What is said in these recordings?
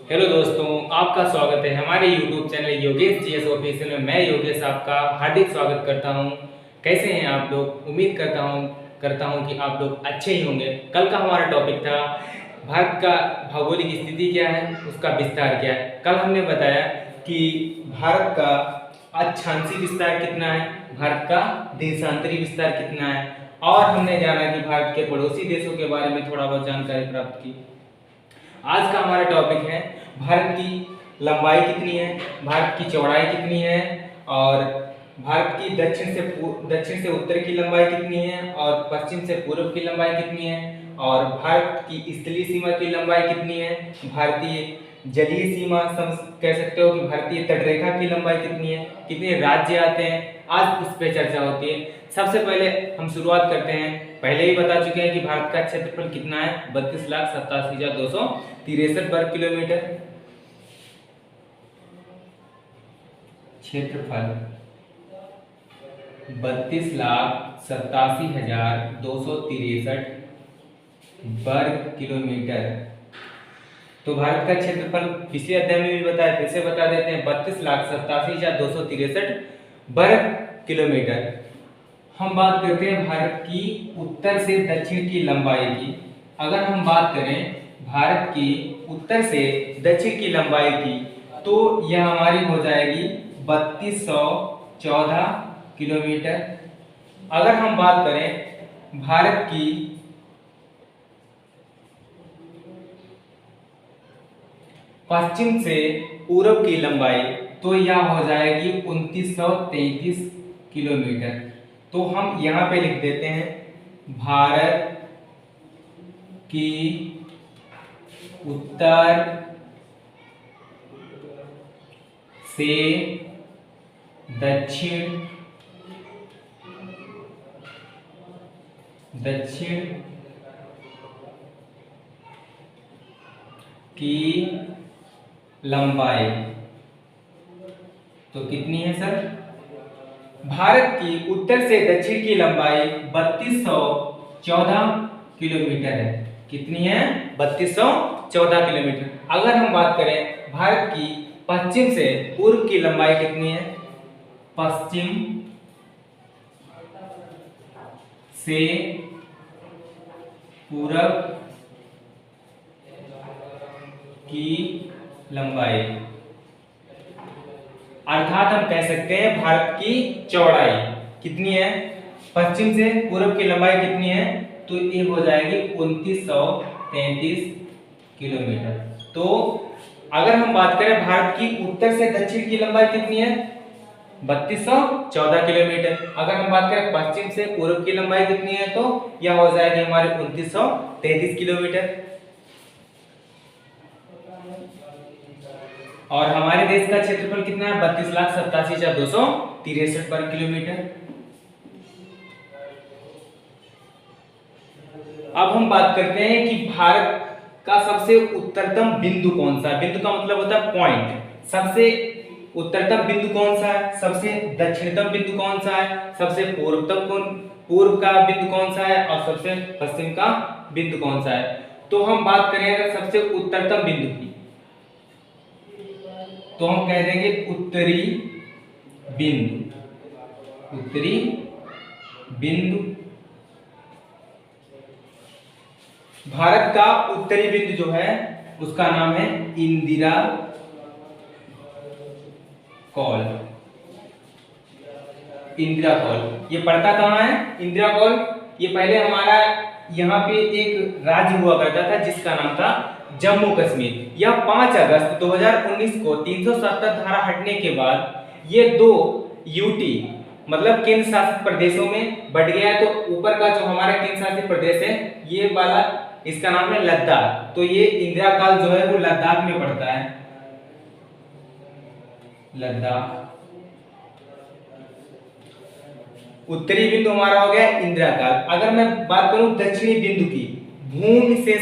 Hello दोस्तों, आपका स्वागत है हमारे YouTube channel Yogesh GS official में। मैं योगेश आपका हार्दिक स्वागत करता हूं। कैसे हैं आप लोग? उम्मीद करता हूं कि आप लोग अच्छे ही होंगे। कल का हमारा टॉपिक था भारत का भौगोलिक स्थिति क्या है, उसका विस्तार क्या है। कल हमने बताया कि भारत का अक्षांशीय विस्तार कितना है, भारत का देशांतरी विस्तार कितना है, और हमने जाना कि भारत के पड़ोसी देशों के बारे में थोड़ा बहुत जानकारी प्राप्त की। आज का हमारा टॉपिक है भारत की लंबाई कितनी है, भारत की चौड़ाई कितनी है, और भारत की दक्षिण से उत्तर की लंबाई कितनी है, और पश्चिम से पूर्व की लंबाई कितनी है, और भारत की स्थलीय सीमा की लंबाई कितनी है, भारतीय जलीय सीमा कह सकते हो कि भारतीय तटरेखा की लंबाई कितनी है, कितने राज्य आते हैं। आज इस पे चर्चा होती है। सबसे पहले हम शुरुआत करते हैं। पहले ही बता चुके हैं कि भारत का क्षेत्रफल कितना है, 32,87,263 वर्ग किलोमीटर। क्षेत्रफल 32,87,263 वर्ग किलोमीटर। तो भारत का क्षेत्रफल पिछले अध्याय में भी बताया, फिर से बता देते हैं, 32,87,263 वर्ग किलोमीटर। हम बात करते हैं भारत की उत्तर से दक्षिण की लंबाई की। अगर हम बात करें भारत की उत्तर से दक्षिण की लंबाई की, तो यह हमारी हो जाएगी 3214 किलोमीटर। अगर हम बात करें भारत की पश्चिम से पूर्व की लंबाई, तो यह हो जाएगी 2933 किलोमीटर। तो हम यहाँ पे लिख देते हैं भारत की उत्तर से दक्षिण की लंबाई तो कितनी है सर? भारत की उत्तर से दक्षिण की लंबाई 3214 किलोमीटर है। कितनी है? 3214 किलोमीटर। अगर हम बात करें भारत की पश्चिम से पूर्व की लंबाई कितनी है? पश्चिम से पूर्व की लंबाई, अर्थात हम कह सकते हैं भारत की चौड़ाई कितनी है, पश्चिम से पूर्व की लंबाई कितनी है, तो ये हो जाएगी 2933 किलोमीटर। तो अगर हम बात करें भारत की उत्तर से दक्षिण की लंबाई कितनी है, 3214 किलोमीटर। अगर हम बात करें पश्चिम से पूर्व की लंबाई कितनी है, तो यह हो जाएगी हमारे 2933 किलोमीटर। और हमारे देश का क्षेत्रफल कितना है? 32,87,263 वर्ग किलोमीटर। अब हम बात करते हैं कि भारत का सबसे उत्तरतम बिंदु कौन सा है। बिंदु का मतलब होता है पॉइंट। सबसे उत्तरतम बिंदु कौन सा है, सबसे दक्षिणतम बिंदु कौन सा है, सबसे पूर्व का बिंदु कौन सा है, और सबसे पश्चिम का बिंदु कौन सा है। तो हम बात करें अगर सबसे उत्तरतम बिंदु की, तो हम कह देंगे उत्तरी बिंदु। भारत का उत्तरी बिंदु जो है उसका नाम है इंदिरा कॉल। ये पड़ता कहाँ है? इंदिरा कॉल ये पहले हमारा यहाँ पे एक राज्य हुआ करता था जिसका नाम था जम्मू कश्मीर। यह 5 अगस्त 2019 को 370 धारा हटने के बाद ये 2 यूटी मतलब केंद्र शासित प्रदेशों में बढ़ गया है। तो ऊपर का जो हमारा केंद्र शासित प्रदेश है ये वाला, इसका नाम है लद्दाख। तो ये इंदिरा काल जो है वो लद्दाख में पड़ता है, लद्दाख। उत्तरी बिंदु हमारा हो गया इंदिरा काल। अगर मैं बात करूं दक्षिणी बिंदु की, भूमि से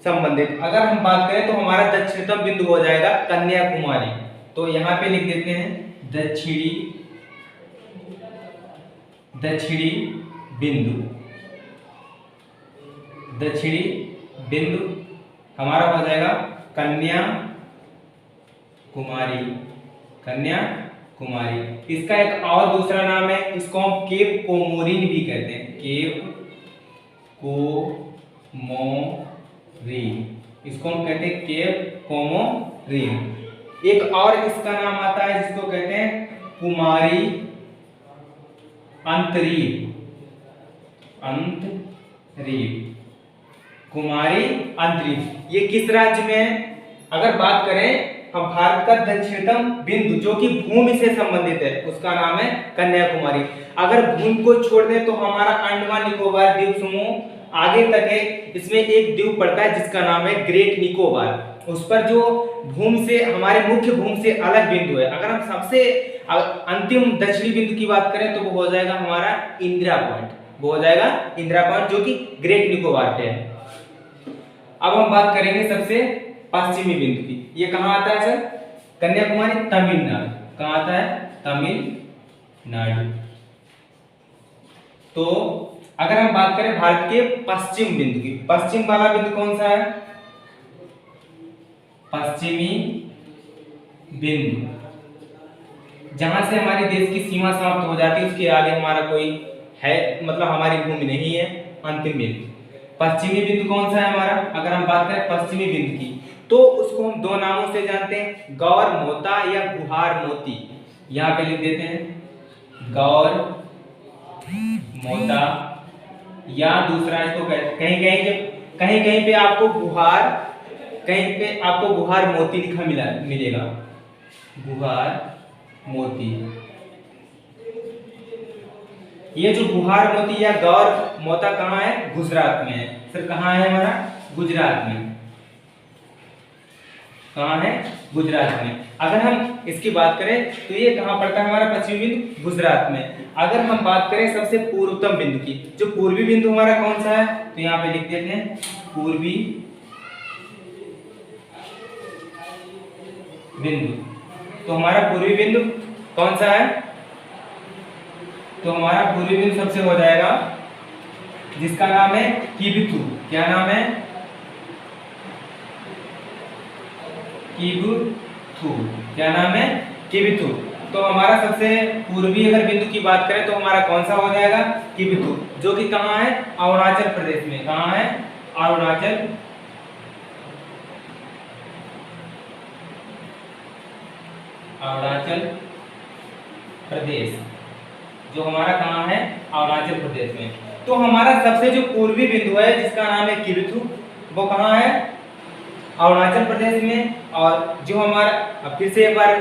संबंधित अगर हम बात करें तो हमारा दक्षिणतम बिंदु हो जाएगा कन्याकुमारी। तो यहां पे लिख देते हैं दक्षिणी बिंदु हमारा हो जाएगा कन्याकुमारी। कन्याकुमारी। इसका एक और दूसरा नाम है, इसको हम केप कोमोरिन भी कहते हैं। केप कोमोरिन, इसको हम कहते हैं केप कोमोरिन। एक और इसका नाम आता है जिसको कहते हैं कुमारी अंतरीप। कुमारी अंतरीप ये किस राज्य में है? अगर बात करें हम भारत का दक्षिणतम बिंदु जो कि भूमि से संबंधित है उसका नाम है कन्याकुमारी। अगर भूमि को छोड़ दें तो हमारा अंडमान निकोबार द्वीप समूह आगे तक है। इसमें एक द्वीप पड़ता है जिसका नाम है ग्रेट निकोबार। उस पर जो भूमि से हमारे मुख्य भूमि से अलग बिंदु है, अगर हम सबसे अंतिम दक्षिणी बिंदु की बात करें तो वो हो जाएगा हमारा इंदिरा पॉइंट। वो हो जाएगा इंदिरा पॉइंट जो कि ग्रेट निकोबार पे है। अब हम बात करेंगे सबसे पश्चिमी बिंदु की। ये कहाँ आता है सर? कन्याकुमारी, तमिलनाडु। कहाँ आता है? तमिलनाडु। तो अगर हम बात करें भारत के पश्चिम बिंदु की, पश्चिम वाला बिंदु कौन सा है? पश्चिमी बिंदु, जहां से हमारे देश की सीमा समाप्त हो जाती है, उसके आगे हमारा कोई है, मतलब हमारी भूमि नहीं है। अंतिम बिंदु पश्चिमी बिंदु कौन सा है हमारा? अगर हम बात करें पश्चिमी बिंदु की तो उसको हम दो नामों से जानते हैं, गौर मोता या गुहार मोती। यहाँ पे लिख देते हैं गौर मोता, या दूसरा इसको कहीं कहीं पे आपको गुहार, कहीं पे आपको गुहार मोती लिखा मिलेगा। गुहार मोती, ये जो गुहार मोती या गौर मोता कहाँ है? गुजरात में है। सर कहाँ है हमारा? गुजरात में। कहाँ है? गुजरात में। अगर हम इसकी बात करें तो ये कहाँ पड़ता है हमारा पश्चिमी बिंदु? गुजरात में। अगर हम बात करें सबसे पूर्वतम बिंदु की, जो पूर्वी बिंदु हमारा कौन सा है, तो यहाँ पे लिख देते हैं पूर्वी बिंदु। तो हमारा पूर्वी बिंदु कौन सा है? तो हमारा पूर्वी बिंदु सबसे हो जाएगा जिसका नाम है किबिथु। क्या नाम है? किबिथु। क्या नाम है? किबिथु। तो हमारा सबसे पूर्वी अगर बिंदु की बात करें तो हमारा कौन सा हो जाएगा? किबिथु, जो कि कहाँ है? अरुणाचल प्रदेश में। कहाँ है? अरुणाचल प्रदेश, जो हमारा कहाँ है? अरुणाचल प्रदेश में। तो हमारा सबसे जो पूर्वी बिंदु है जिसका नाम है किबिथु, वो कहाँ है? अरुणाचल प्रदेश में। और जो हमारा, अब फिर से एक बार,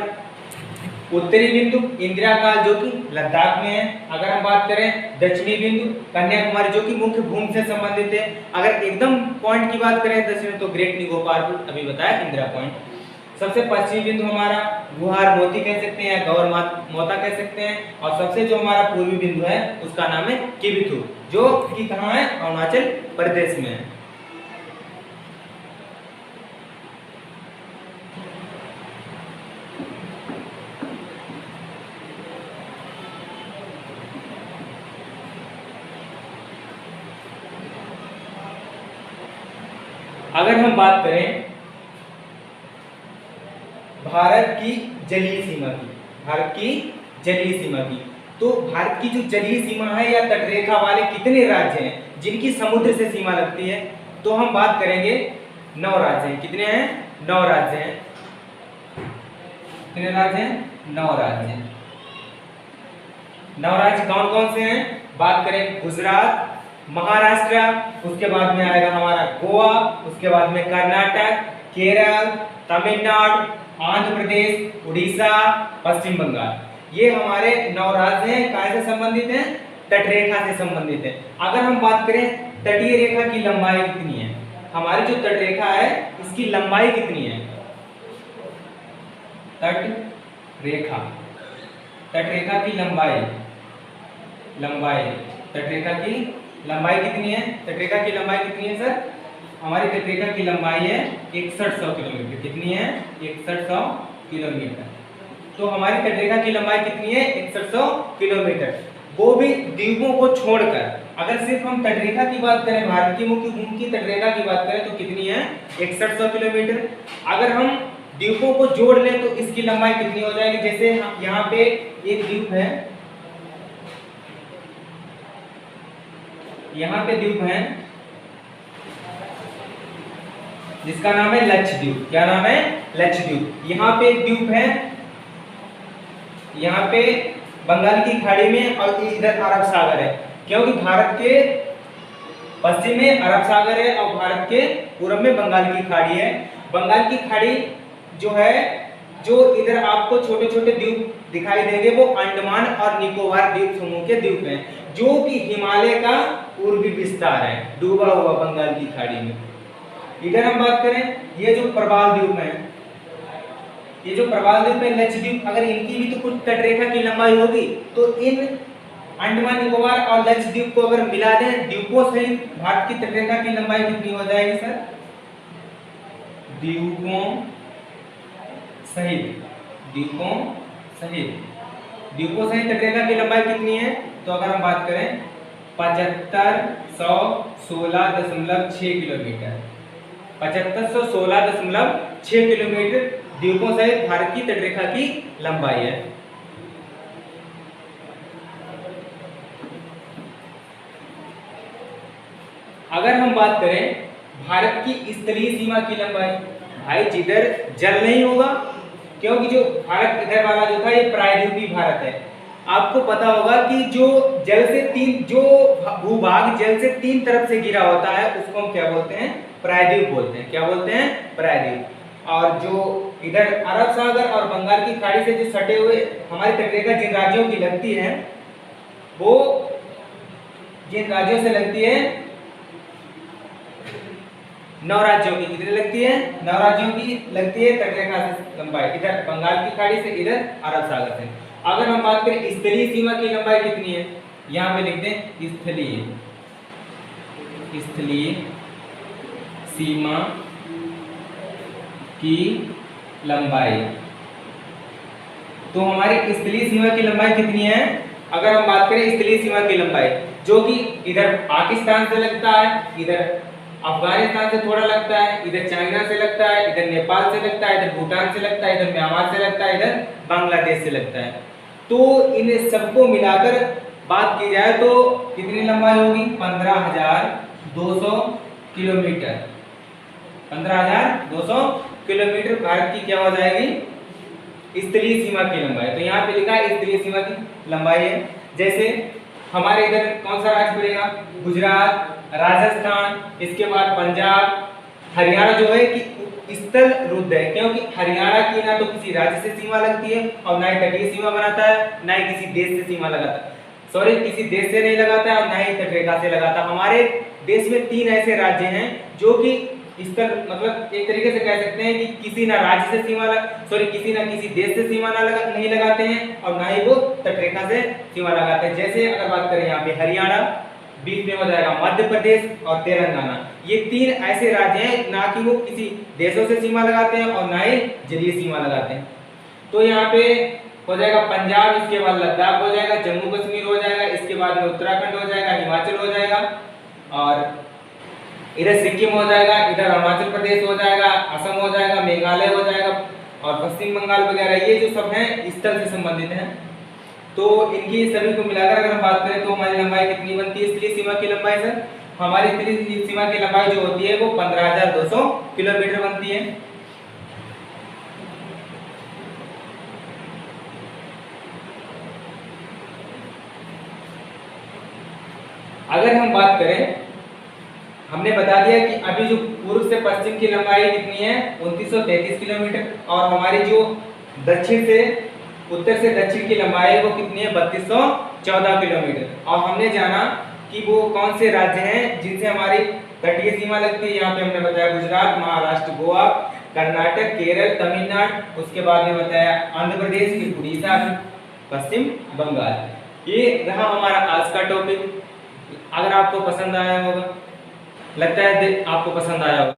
उत्तरी बिंदु इंदिरा काल जो कि लद्दाख में है। अगर हम बात करें दक्षिणी बिंदु कन्याकुमारी जो कि मुख्य भूमि से संबंधित है। अगर एकदम पॉइंट की बात करें दक्षिण तो ग्रेट निकोबार, अभी बताया इंदिरा पॉइंट। सबसे पश्चिमी बिंदु हमारा गुहार मोती कह सकते हैं, गौर मोता कह सकते हैं। और सबसे जो हमारा पूर्वी बिंदु है उसका नाम है किबिथु, जो कि कहाँ है? अरुणाचल प्रदेश में है। अगर हम बात करें भारत की जलीय सीमा की, भारत की जलीय सीमा की, तो भारत की जो जलीय सीमा है या तटरेखा वाले कितने राज्य हैं जिनकी समुद्र से सीमा लगती है? तो हम बात करेंगे 9 राज्य हैं। कितने हैं? 9 राज्य हैं। कितने राज्य हैं? 9 राज्य हैं। 9 राज्य कौन कौन से हैं? बात करें गुजरात, महाराष्ट्र, उसके बाद में आएगा हमारा गोवा, उसके बाद में कर्नाटक, केरल, तमिलनाडु, आंध्र प्रदेश, उड़ीसा, पश्चिम बंगाल। ये हमारे 9 राज्य हैं। कहाँ से संबंधित हैं? तटरेखा से संबंधित है। अगर हम बात करें तटीय रेखा की लंबाई कितनी है, हमारी जो तटरेखा है इसकी लंबाई कितनी है? तटरेखा, तटरेखा की लंबाई, तटरेखा की लंबाई कितनी है? तटरेखा की लंबाई कितनी है सर? हमारी तटरेखा की लंबाई है 6100 किलोमीटर। कितनी है? 6100 किलोमीटर। तो हमारी तटरेखा की लंबाई कितनी है? 6100 किलोमीटर। वो भी द्वीपों को छोड़कर। अगर सिर्फ हम तटरेखा की बात करें, भारत की मुख्य भूमि की तटरेखा की बात करें तो कितनी है, 6100 किलोमीटर। अगर हम द्वीपों को जोड़ लें तो इसकी लंबाई कितनी हो जाएगी, जैसे यहाँ पे एक द्वीप है, यहाँ पे द्वीप है जिसका नाम है लक्षद्वीप। क्या नाम है, लक्षद्वीप। यहाँ पे एक द्वीप है, यहाँ पे बंगाल की खाड़ी में, और इधर अरब सागर है, क्योंकि भारत के पश्चिम में अरब सागर है और भारत के पूर्व में बंगाल की खाड़ी है। बंगाल की खाड़ी जो है, जो इधर आपको छोटे छोटे द्वीप दिखाई देंगे वो अंडमान और निकोबार द्वीप समूह के द्वीप हैं, जो कि हिमालय का पूर्वी विस्तार है, डूबा हुआ बंगाल की खाड़ी में। इधर हम बात करें, ये जो प्रवाल द्वीप है, ये जो प्रवाल द्वीप है, लक्षद्वीप, अगर इनकी भी तो कुछ तटरेखा की लंबाई होगी, तो इन अंडमान निकोबार और लक्षद्वीप को अगर मिला दें द्वीपों सहित, भारत की तटरेखा की लंबाई कितनी हो जाएगी सर, द्वीपों सहित, द्वीपों सहित, द्वीपों सहित तटरेखा की लंबाई कितनी है, तो अगर हम बात करें 7516.6 किलोमीटर, 7516.6 किलोमीटर द्वीपों सहित भारत की तटरेखा की लंबाई है। अगर हम बात करें भारत की स्थलीय सीमा की लंबाई, भाई जिधर जल नहीं होगा, क्योंकि जो भारत इधर वाला जो था ये प्रायद्वीपीय भारत है, आपको पता होगा कि जो जल से तीन, जो भूभाग जल से तीन तरफ से घिरा होता है उसको हम क्या बोलते हैं, प्रायद्वीप बोलते हैं। क्या बोलते हैं, प्रायद्वीप। और जो इधर अरब सागर और बंगाल की खाड़ी से जो सटे हुए हमारी तटरेखा जिन राज्यों की लगती है, वो जिन राज्यों से लगती है, 9 राज्यों की कितनी लगती है, 9 राज्यों की लगती है तटरेखा से लंबाई, इधर बंगाल की खाड़ी से, इधर अरब सागर से। अगर हम बात करें स्थलीय सीमा की लंबाई कितनी है, यहाँ पे लिखते हैं स्थलीय, स्थलीय सीमा की लंबाई। तो हमारी स्थलीय सीमा की लंबाई कितनी है, अगर हम बात करें स्थलीय सीमा की लंबाई, जो कि इधर पाकिस्तान से लगता है, इधर अफगानिस्तान से थोड़ा लगता है, इधर चाइना से लगता है, इधर नेपाल से लगता है, इधर भूटान से लगता है, इधर म्यांमार से लगता है, इधर बांग्लादेश से लगता है। तो इन सबको मिलाकर बात की जाए तो कितनी लंबाई होगी, 15,200 किलोमीटर, 15,200 किलोमीटर भारत की क्या हो जाएगी, स्थलीय सीमा की लंबाई। तो यहाँ पे लिखा है स्थलीय सीमा की लंबाई है। जैसे हमारे इधर कौन सा राज्य पड़ेगा, गुजरात, राजस्थान, इसके बाद पंजाब, हरियाणा जो है कि स्थल रुद्ध है, क्योंकि हरियाणा की ना तो किसी राज्य से सीमा लगती है और ना ही तटीय सीमा बनाता है, ना ही किसी देश से सीमा लगाता है, सॉरी किसी देश से नहीं लगाता है और ना ही तटरेखा से लगाता। हमारे देश में 3 ऐसे राज्य हैं जो कि स्थल, मतलब एक तरीके से कह सकते हैं कि किसी ना राज्य से सीमा किसी ना किसी देश से सीमा नहीं लगाते हैं और ना ही वो तटरेखा से सीमा लगाते हैं। जैसे अगर बात करें यहाँ पे हरियाणा, बीच में हो जाएगा मध्य प्रदेश और तेलंगाना, ये 3 ऐसे राज्य हैं ना कि वो किसी देशों से सीमा लगाते हैं और ना ही जलीय सीमा लगाते हैं। तो यहाँ पे हो जाएगा पंजाब, इसके बाद लद्दाख हो जाएगा, जम्मू कश्मीर हो जाएगा, इसके बाद में उत्तराखंड हो जाएगा, हिमाचल हो जाएगा, और इधर सिक्किम हो जाएगा, इधर अरुणाचल प्रदेश हो जाएगा, असम हो जाएगा, मेघालय हो जाएगा और पश्चिम बंगाल वगैरह, ये जो सब हैं स्थल से संबंधित हैं। तो इनकी सभी को मिलाकर अगर हम बात करें तो हमारी लंबाई कितनी बनती है स्थलीय सीमा की लंबाई सर, हमारी स्थलीय सीमा की लंबाई जो होती है वो 15,200 किलोमीटर बनती है। अगर हम बात करें, हमने बता दिया कि अभी जो पूर्व से पश्चिम की लंबाई कितनी है 2933 किलोमीटर, और हमारी जो दक्षिण से उत्तर से दक्षिण की लंबाई है वो कितनी है 3214 किलोमीटर। और हमने जाना कि वो कौन से राज्य हैं जिनसे हमारी तटीय सीमा लगती है। यहाँ पे हमने बताया गुजरात, महाराष्ट्र, गोवा, कर्नाटक, केरल, तमिलनाडु, उसके बाद में बताया आंध्र प्रदेश, उड़ीसा, पश्चिम बंगाल। ये रहा हमारा आज का टॉपिक। अगर आपको पसंद आया होगा, लगता है आपको पसंद आया होगा।